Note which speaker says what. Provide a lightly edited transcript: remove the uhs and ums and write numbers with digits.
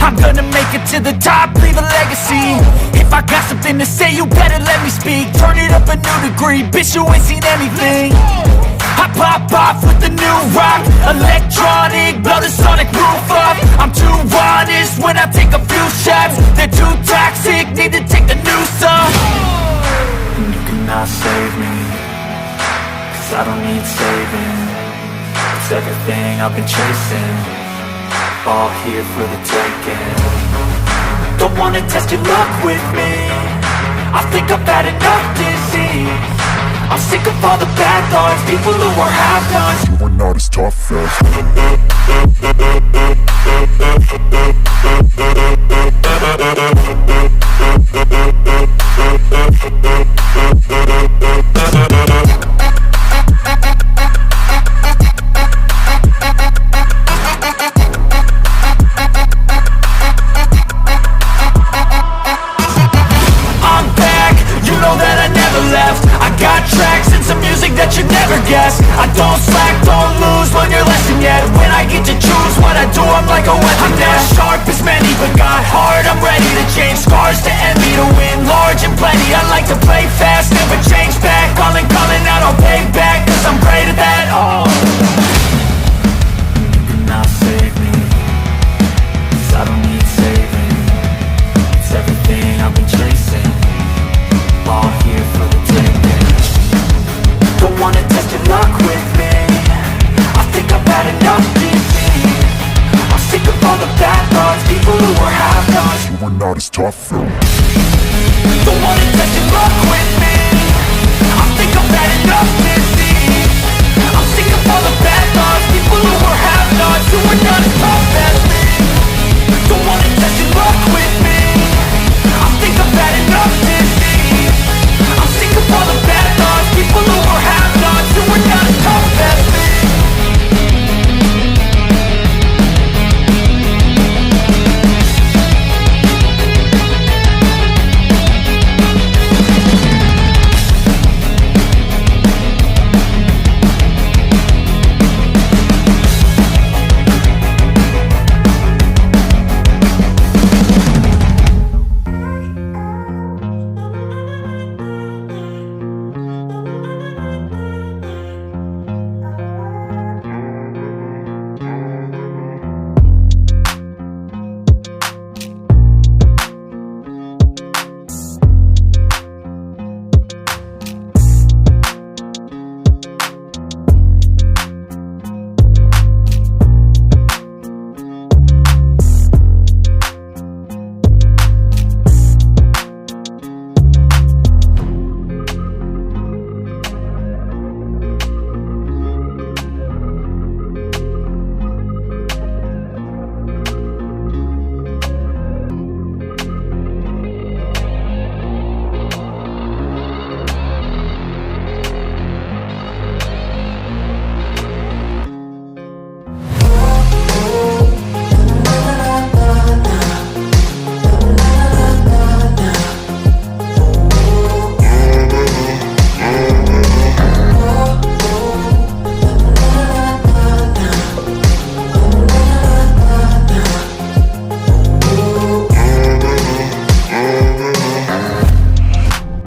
Speaker 1: I'm gonna make it to the top, leave a legacy. If I got something to say, you better let me speak. Turn it up a new degree, bitch, you ain't seen anything. I pop off with the new rock, electronic, blow the sonic roof up. I'm too honest when I take a few shots. They're too toxic, need to take the noose off. And you cannot save me, cause I don't need saving. It's everything I've been chasing, all here for the taking. Don't wanna test your luck with me, I think I've had enough disease. I'm sick of all the bad thoughts, people who are half-nots.
Speaker 2: You are not as tough as
Speaker 1: I'm back, you know that I never left. I got tracks and some music that you never guess. I don't slack, don't lose, learn your lesson yet. When I get to choose what I do, I'm like a weapon. I'm not sharp as many, but got heart. I'm ready to change scars to envy, to win large and plenty. I like to play fast, never change back. Calling out, I'll pay back, cause I'm great at that. Oh, you cannot save me, cause I don't need saving. It's everything I've been chasing, all here for the taking. Don't wanna test your luck with me, I think I've had enough disease. I'm sick of all the bad thoughts, people who are half-nots.
Speaker 2: you are not as tough as.
Speaker 1: Don't wanna test your luck with me, I think I've had enough